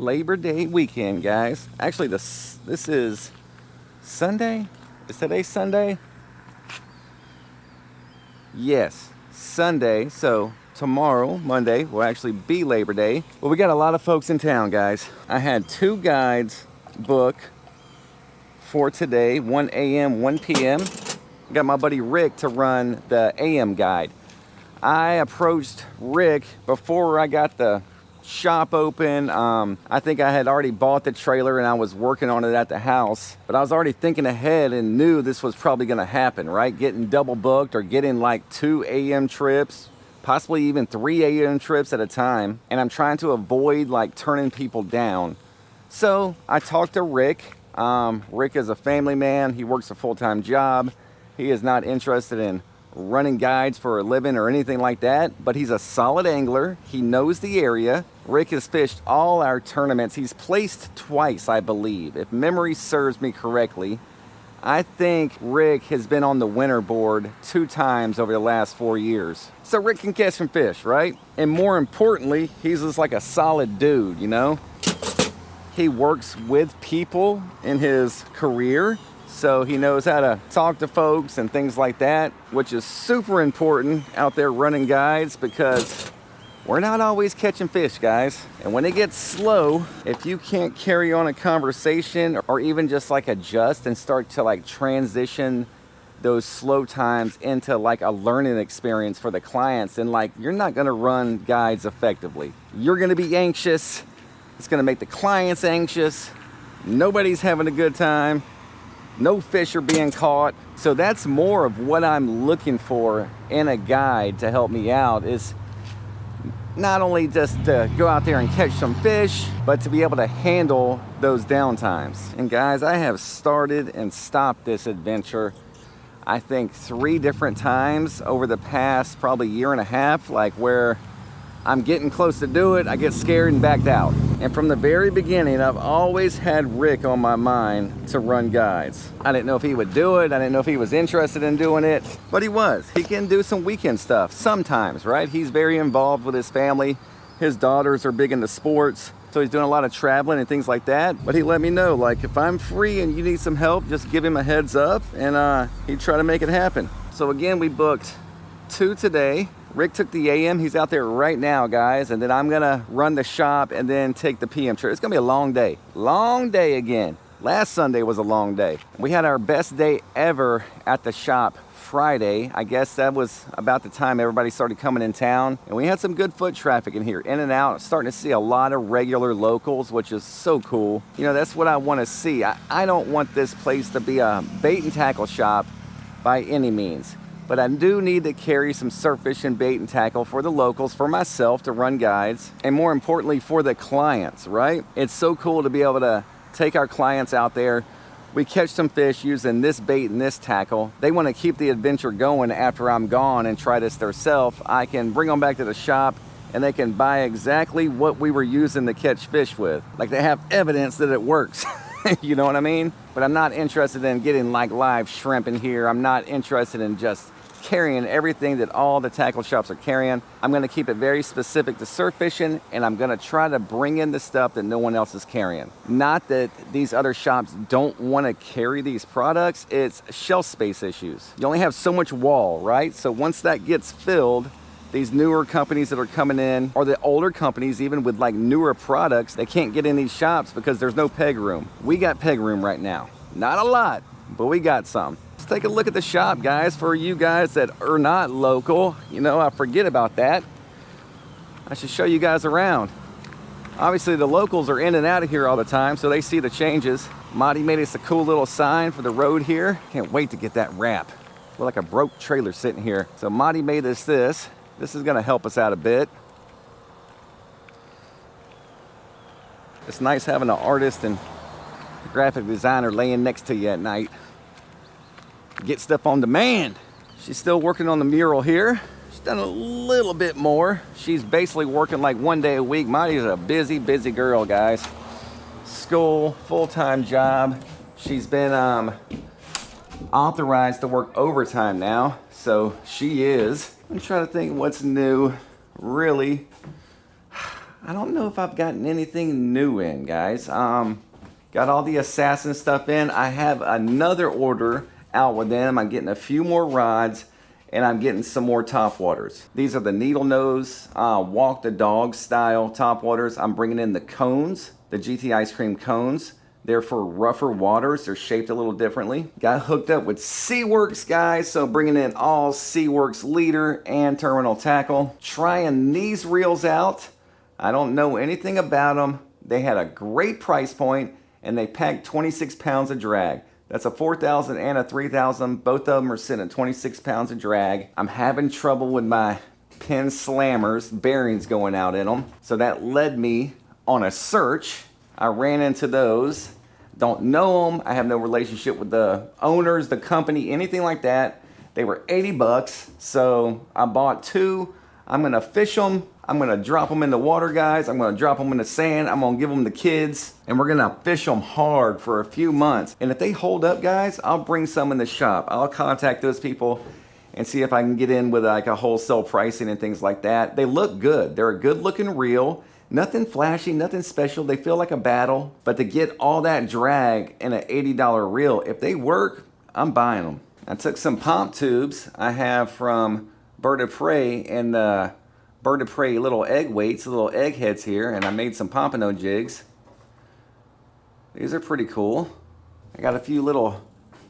Labor Day weekend, guys. Actually, this is Sunday. Is today Sunday? Yes, Sunday. So tomorrow, Monday, will actually be Labor Day. Well, we got a lot of folks in town, guys. I had 2 guides book for today, 1 a.m., 1 p.m. Got my buddy Rick to run the AM guide. I approached Rick before I got the shop open. I think I had already bought the trailer and I was working on it at the house, but I was already thinking ahead and knew this was probably going to happen, right? Getting double booked or getting like 2 AM trips, possibly even 3 AM trips at a time. And I'm trying to avoid like turning people down. So I talked to Rick. Rick is a family man. He works a full-time job. He is not interested in running guides for a living or anything like that, but he's a solid angler. He knows the area. Rick has fished all our tournaments. He's placed twice, I believe. If memory serves me correctly, I think Rick has been on the winner board 2 times over the last 4 years. So Rick can catch some fish, right? And more importantly, he's just like a solid dude, you know? He works with people in his career, so he knows how to talk to folks and things like that, which is super important out there running guides because we're not always catching fish, guys. And when it gets slow, if you can't carry on a conversation or even just like adjust and start to like transition those slow times into like a learning experience for the clients, then like you're not gonna run guides effectively. You're gonna be anxious. It's gonna make the clients anxious. Nobody's having a good time. No fish are being caught. So that's more of what I'm looking for in a guide to help me out, is not only just to go out there and catch some fish, but to be able to handle those downtimes. And guys, I have started and stopped this adventure, I think 3 different times over the past probably 1.5 years, like where I'm getting close to do it, I get scared and backed out. And from the very beginning, I've always had Rick on my mind to run guides. I didn't know if he would do it. I didn't know if he was interested in doing it, but he was. He can do some weekend stuff sometimes, right? He's very involved with his family. His daughters are big into sports, so he's doing a lot of traveling and things like that. But he let me know, like, if I'm free and you need some help, just give him a heads up, and he'd try to make it happen. So again, we booked 2 today. Rick took the AM, he's out there right now, guys, and then I'm gonna run the shop and then take the PM trip. It's gonna be a long day. Long day again. Last Sunday was a long day. We had our best day ever at the shop Friday. I guess that was about the time everybody started coming in town. And we had some good foot traffic in here, in and out. Starting to see a lot of regular locals, which is so cool. You know, that's what I wanna see. I don't want this place to be a bait and tackle shop by any means. But I do need to carry some surf fishing bait and tackle for the locals, for myself to run guides, and more importantly for the clients, right? It's so cool to be able to take our clients out there. We catch some fish using this bait and this tackle. They want to keep the adventure going after I'm gone and try this themselves. I can bring them back to the shop and they can buy exactly what we were using to catch fish with. Like, they have evidence that it works. You know what I mean? But I'm not interested in getting like live shrimp in here. I'm not interested in just carrying everything that all the tackle shops are carrying. I'm gonna keep it very specific to surf fishing, and I'm gonna try to bring in the stuff that no one else is carrying. Not that these other shops don't wanna carry these products, it's shelf space issues. You only have so much wall, right? So once that gets filled, these newer companies that are coming in, or the older companies even with like newer products, they can't get in these shops because there's no peg room. We got peg room right now. Not a lot, but we got some. Let's take a look at the shop, guys. For you guys that are not local, you know, I forget about that. I should show you guys around. Obviously the locals are in and out of here all the time, so they see the changes. Monty made us a cool little sign for the road here. Can't wait to get that wrap. We're like a broke trailer sitting here. So Monty made us this. This is gonna help us out a bit. It's nice having an artist and graphic designer laying next to you at night. Get stuff on demand. She's still working on the mural here. She's done a little bit more. She's basically working like 1 day a week. Monty's a busy, busy girl, guys. School, full-time job. She's been authorized to work overtime now, so she is. I'm trying to think what's new. Really, I don't know if I've gotten anything new in, guys. Got all the Assassin stuff in. I have another order out with them. I'm getting a few more rods, and I'm getting some more top waters. These are the needle nose, walk the dog style top waters. I'm bringing in the cones, the GT ice cream cones. They're for rougher waters. They're shaped a little differently. Got hooked up with Seaworks, guys. So bringing in all Seaworks leader and terminal tackle. Trying these reels out. I don't know anything about them. They had a great price point, and they packed 26 pounds of drag. That's a 4,000 and a 3,000. Both of them are sitting at 26 pounds of drag. I'm having trouble with my pin slammers, bearings going out in them. So that led me on a search. I ran into those. Don't know them. I have no relationship with the owners, the company, anything like that. They were 80 bucks. So I bought two. I'm gonna fish them. I'm gonna drop them in the water, guys. I'm gonna drop them in the sand. I'm gonna give them to kids, and we're gonna fish them hard for a few months. And if they hold up, guys, I'll bring some in the shop. I'll contact those people and see if I can get in with like a wholesale pricing and things like that. They look good. They're a good looking reel. Nothing flashy, nothing special. They feel like a battle, but to get all that drag in an $80 reel, if they work, I'm buying them. I took some pomp tubes I have from Bird of Prey and the Bird of Prey little egg weights, little egg heads here, and I made some Pompano jigs. These are pretty cool. I got a few little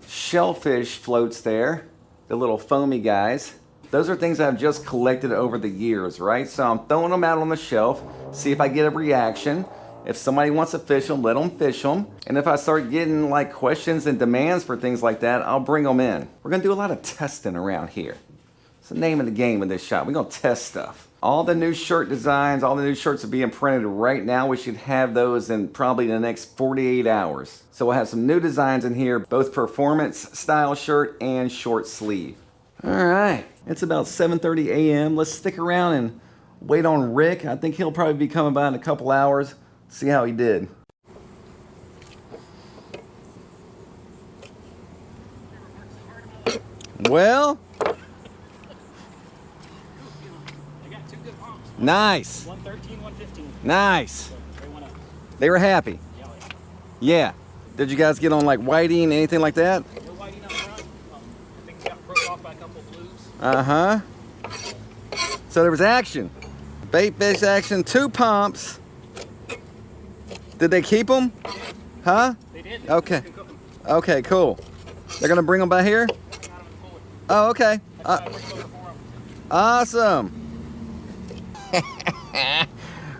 shellfish floats there, the little foamy guys. Those are things I've just collected over the years, right? So I'm throwing them out on the shelf, see if I get a reaction. If somebody wants to fish them, let them fish them. And if I start getting like questions and demands for things like that, I'll bring them in. We're gonna do a lot of testing around here. It's the name of the game in this shop. We're gonna test stuff. All the new shirt designs, all the new shirts are being printed right now. We should have those in probably the next 48 hours. So we'll have some new designs in here, both performance style shirt and short sleeve. All right, it's about 7:30 a.m. Let's stick around and wait on Rick. I think he'll probably be coming by in a couple hours. See how he did. Well, nice. 113, 115. Nice. So they went up. They were happy. Yeah. Yeah. Did you guys get on like whiting, anything like that? No whiting up front. I think we got broke off by a couple of blues. Uh-huh. So there was action. Bait fish action, 2 pumps. Did they keep them? Huh? They did. Okay. Okay, cool. They're gonna bring them by here? Oh, okay. Awesome.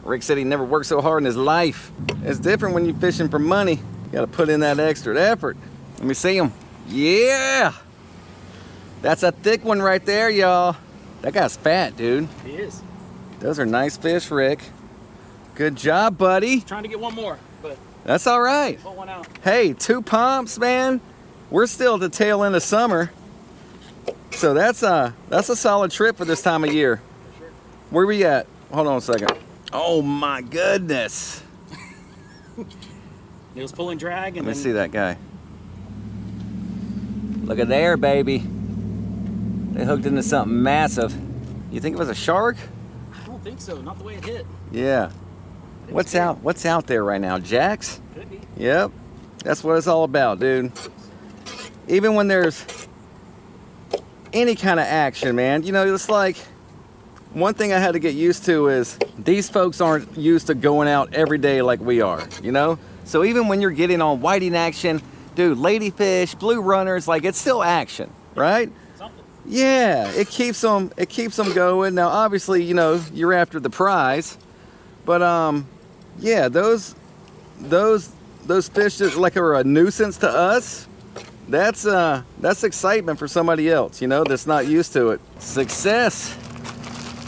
Rick said he never worked so hard in his life. It's different when you're fishing for money. You gotta put in that extra effort. Let me see him. Yeah! That's a thick one right there, y'all. That guy's fat, dude. He is. Those are nice fish, Rick. Good job, buddy. Trying to get one more, but that's all right. pull one out. Hey, 2 pumps, man. We're still at the tail end of summer. So that's a solid trip for this time of year. For sure. Where we at? Hold on a second. Oh my goodness. It was pulling drag and Let me see that guy. Look at there, baby. They hooked into something massive. You think it was a shark? I don't think so. Not the way it hit. Yeah. What's out there right now? Jacks? Could be. Yep. That's what it's all about, dude. Even when there's any kind of action, man, you know, it's like one thing I had to get used to is these folks aren't used to going out every day like we are, you know? So even when you're getting on whiting action, dude, ladyfish, blue runners, like it's still action, right? Something. Yeah, it keeps them going. Now, obviously, you know, you're after the prize, but yeah, those fish that like are a nuisance to us, that's excitement for somebody else, you know, that's not used to it. Success.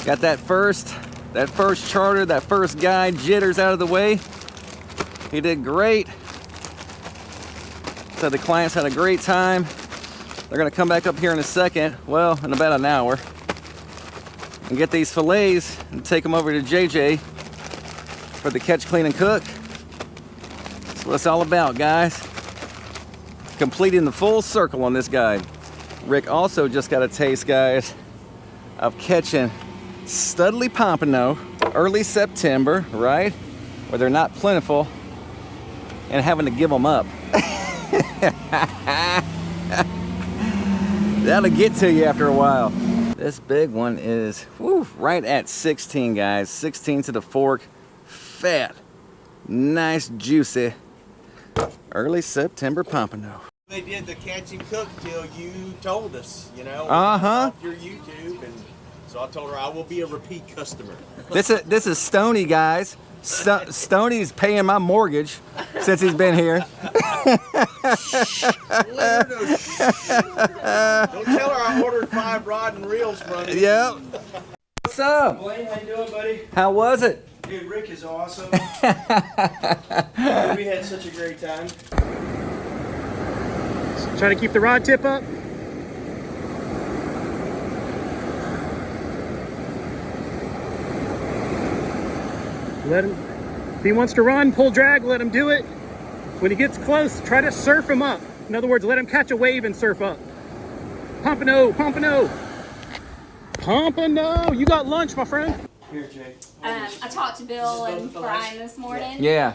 Got that first charter, that first guy, Jitters, out of the way. He did great. So the clients had a great time. They're gonna come back up here in a second, well, in about an hour, and get these fillets and take them over to JJ for the catch, clean, and cook. That's what it's all about, guys. Completing the full circle on this guide. Rick also just got a taste, guys, of catching Studley Pompano early September, right? Where they're not plentiful and having to give them up. That'll get to you after a while. This big one is right at 16, guys. 16 to the fork. Fat. Nice, juicy. Early September pompano. They did the catch and cook till you told us, you know. Uh-huh. Off your YouTube, and so I told her I will be a repeat customer. This is Stoney, guys. Stoney's paying my mortgage since he's been here. Don't tell her I ordered 5 rod and reels from you. Yep. What's up? Blaine, how you doing, buddy? How was it? Dude, Rick is awesome. We had such a great time. Try to keep the rod tip up. Let him, if he wants to run, pull drag, let him do it. When he gets close, try to surf him up. In other words, let him catch a wave and surf up. Pompano, Pompano. Pompano, you got lunch, my friend. Here, Jay. I talked to Bill and Brian this morning. Yeah.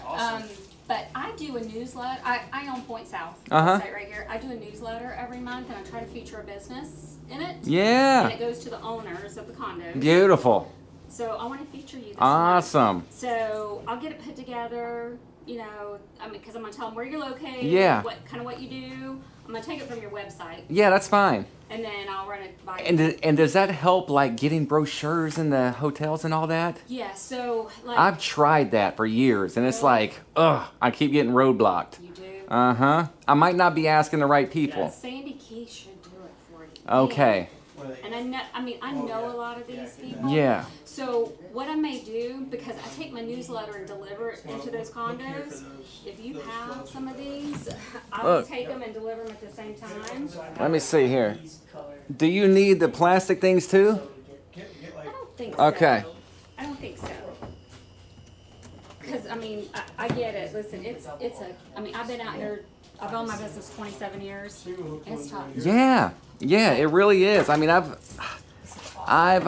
But I do a newsletter. I own Point South, site right here. I do a newsletter every month, and I try to feature a business in it. Yeah. And it goes to the owners of the condos. Beautiful. So I want to feature you this Awesome. month. So I'll get it put together. You know, I mean, because I'm gonna tell them where you're located. Yeah. What you do. I'm gonna take it from your website, Yeah, that's fine. and then I'll run it by. And does that help, like, getting brochures in the hotels and all that? Yeah. So like. I've tried that for years, and it's like, ugh, I keep getting roadblocked. You do. Uh-huh. I might not be asking the right people. Sandy Key should do it for you. Okay. And I know, I know a lot of these people. Yeah. So what I may do, because I take my newsletter and deliver it into those condos, if you have some of these, I will Look. take them and deliver them at the same time. Let me see here. Do you need the plastic things too? I don't think so. Okay. I don't think so. Because, I mean, I get it. Listen, it's I mean, I've been out here, I've owned my business 27 years, and it's tough. Yeah. Yeah, it really is. I mean, I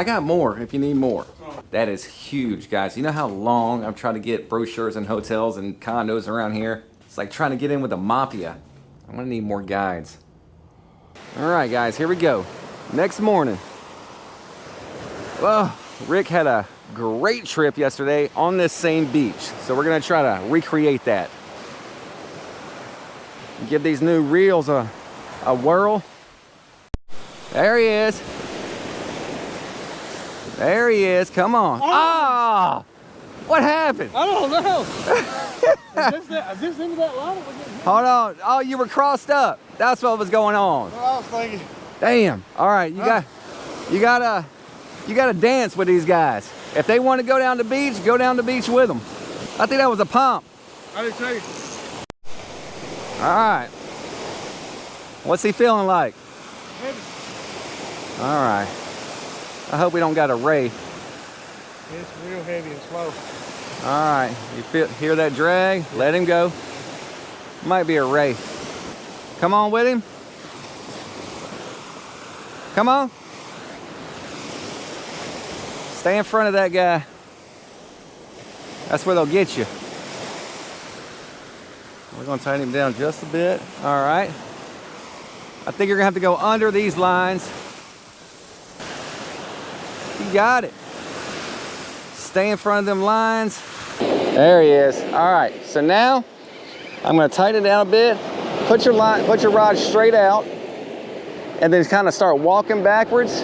got more if you need more. That is huge, guys. You know how long I've tried to get brochures in hotels and condos around here? It's like trying to get in with the mafia. I'm gonna need more guides. All right, guys, here we go. Next morning. Well, Rick had a great trip yesterday on this same beach. So we're gonna try to recreate that. Give these new reels a whirl. There he is. There he is. Come on. Ah! What happened? I don't know. Is this into that line? Hold on. Oh, you were crossed up. That's what was going on. I was thinking. Damn. All right, you gotta dance with these guys. If they want to go down the beach, go down the beach with them. I think that was a pump. I do too. All right. What's he feeling like? Heavy. All right. I hope we don't got a ray. It's real heavy and slow. All right. You hear that drag? Let him go. Might be a ray. Come on with him. Come on. Stay in front of that guy. That's where they'll get you. We're going to tighten him down just a bit. All right. I think you're going to have to go under these lines. You got it. Stay in front of them lines. There he is. All right. So now I'm going to tighten it down a bit. Put your rod straight out, and then kind of start walking backwards.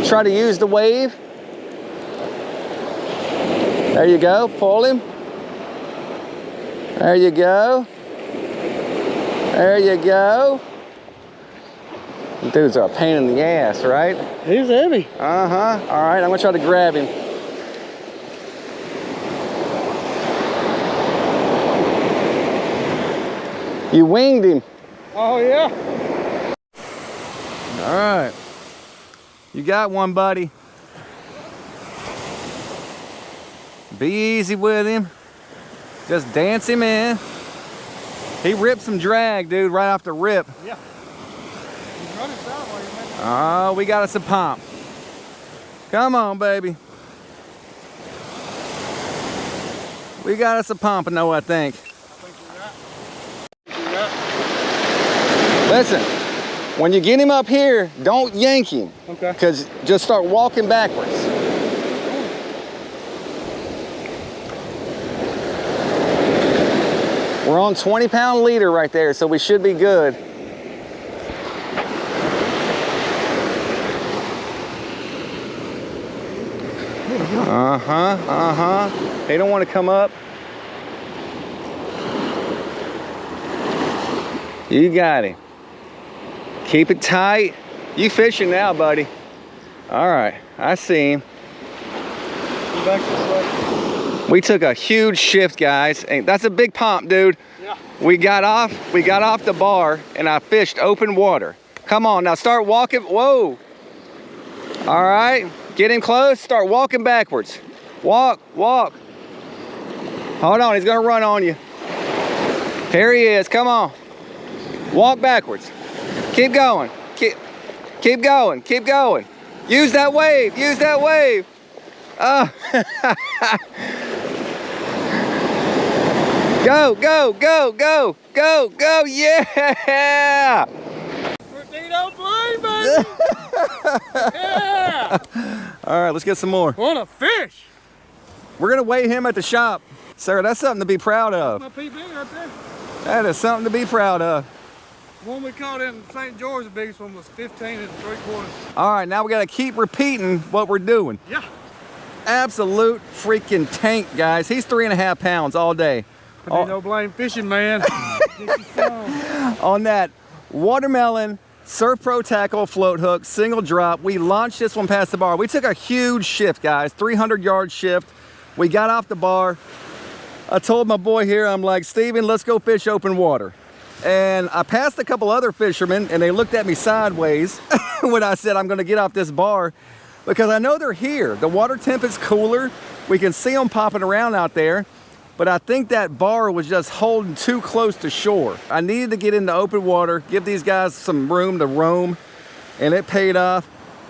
Try to use the wave. There you go. Pull him. There you go. There you go. Dudes are a pain in the ass, right? He's heavy. Uh-huh. All right, I'm gonna try to grab him. You winged him. Oh yeah. All right. You got one, buddy. Be easy with him. Just dance him in. He ripped some drag, dude, right off the rip. Yeah. He's running sideways, man. Oh, we got us a pump. Come on, baby. We got us a pompano, I think. Listen, when you get him up here, don't yank him. Okay. Because just start walking backwards. We're on 20-pound leader right there, so we should be good. They don't want to come up. You got him. Keep it tight. You fishing now, buddy. All right, I see him. Back this way. We took a huge shift, guys. And that's a big pump, dude. Yeah. We got off the bar and I fished open water. Come on, now start walking. Whoa. All right, get him close, start walking backwards. Walk, walk. Hold on, he's gonna run on you. Here he is, come on. Walk backwards. Keep going, keep going, keep going. Use that wave, use that wave. Go, go, go, go, go, go, yeah! Torpedo play, baby! Yeah! All right, let's get some more. What a fish! We're gonna weigh him at the shop. Sir, that's something to be proud of. My PB right there. That is something to be proud of. The one we caught in St. George, the biggest one was 15 3/4. All right, now we gotta keep repeating what we're doing. Yeah. Absolute freaking tank, guys. He's 3.5 pounds all day. Ain't no blame fishing, man. Get you some. On that watermelon Surf Pro tackle float hook, single drop. We launched this one past the bar. We took a huge shift, guys, 300-yard shift. We got off the bar. I told my boy here, I'm like, Steven, let's go fish open water. And I passed a couple other fishermen and they looked at me sideways when I said I'm gonna get off this bar because I know they're here. The water temp is cooler. We can see them popping around out there. But I think that bar was just holding too close to shore. I needed to get into open water, give these guys some room to roam, and it paid off.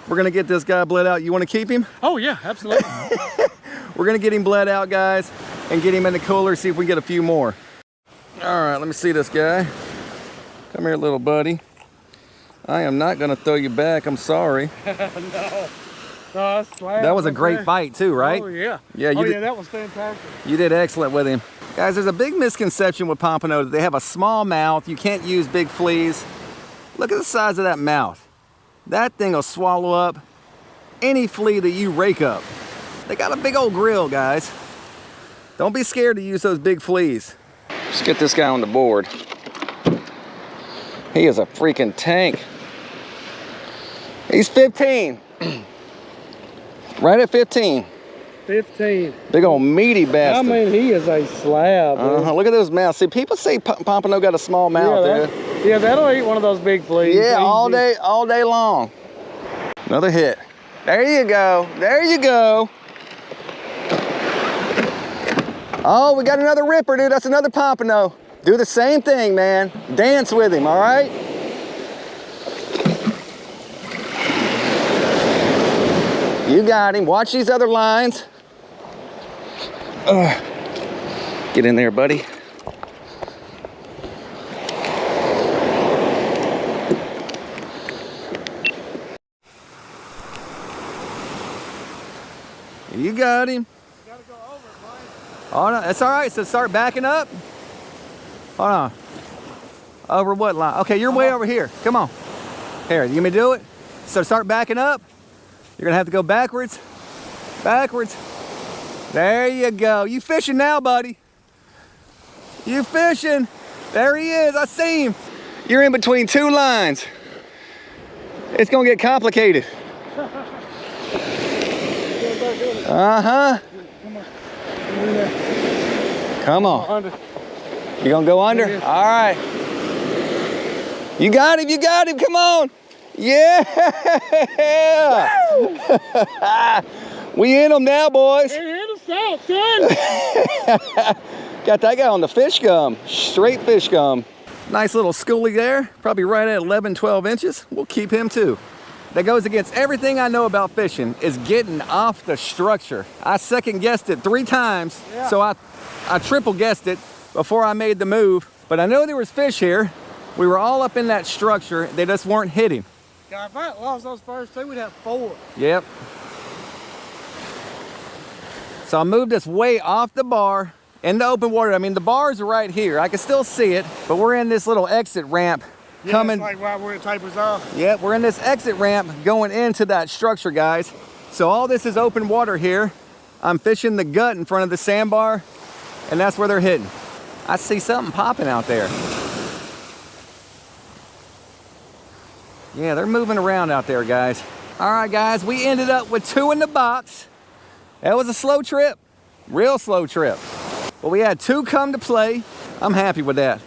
We're gonna get this guy bled out. You wanna keep him? Oh yeah, absolutely. We're gonna get him bled out, guys, and get him in the cooler, see if we can get a few more. All right, let me see this guy. Come here, little buddy. I am not gonna throw you back, I'm sorry. No. That was a great fight too, right? Oh yeah. Yeah, Yeah, that was fantastic. You did excellent with him. Guys, there's a big misconception with Pompano that they have a small mouth. You can't use big fleas. Look at the size of that mouth. That thing will swallow up any flea that you rake up. They got a big old grill, guys. Don't be scared to use those big fleas. Let's get this guy on the board. He is a freaking tank. He's 15. Right at 15. 15. Big old meaty bastard. I mean, he is a slab. Look at those mouths. See, people say Pompano got a small mouth, dude. Yeah, that'll eat one of those big fleas. Yeah, Easy. all day long. Another hit. There you go. There you go. Oh, we got another ripper, dude. That's another Pompano. Do the same thing, man. Dance with him, all right? You got him. Watch these other lines. Get in there, buddy. You got him. Gotta go over it, Mike. Oh, no, that's all right. So start backing up. Hold on. Over what line? Okay, you're way over here. Come on. Here, you want me to do it? So start backing up. You're gonna have to go backwards. Backwards. There you go. You fishing now, buddy. You fishing. There he is. I see him. You're in between two lines. It's gonna get complicated. Uh-huh. Come on. You gonna go under? All right. You got him, come on. Yeah. We in them now, boys. Hey, hit us out, son. Got that guy on the fish gum, straight fish gum. Nice little schoolie there, probably right at 11, 12 inches. We'll keep him too. that goes against everything I know about fishing is getting off the structure. I second guessed it 3 times, so I triple guessed it before I made the move. But I know there was fish here. We were all up in that structure. They just weren't hitting. God, if I lost those first 2, we'd have 4. Yep. So I moved us way off the bar into open water. I mean, the bars are right here. I can still see it, but we're in this little exit ramp coming. It's like right where it tapers off. Yep, we're in this exit ramp going into that structure, guys. So all this is open water here. I'm fishing the gut in front of the sandbar, and that's where they're hitting. I see something popping out there. Yeah, they're moving around out there, guys. All right, guys, we ended up with 2 in the box. That was a slow trip, real slow trip. But we had 2 come to play. I'm happy with that.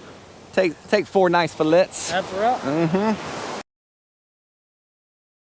Take 4 nice fillets. That's right. Mm-hmm.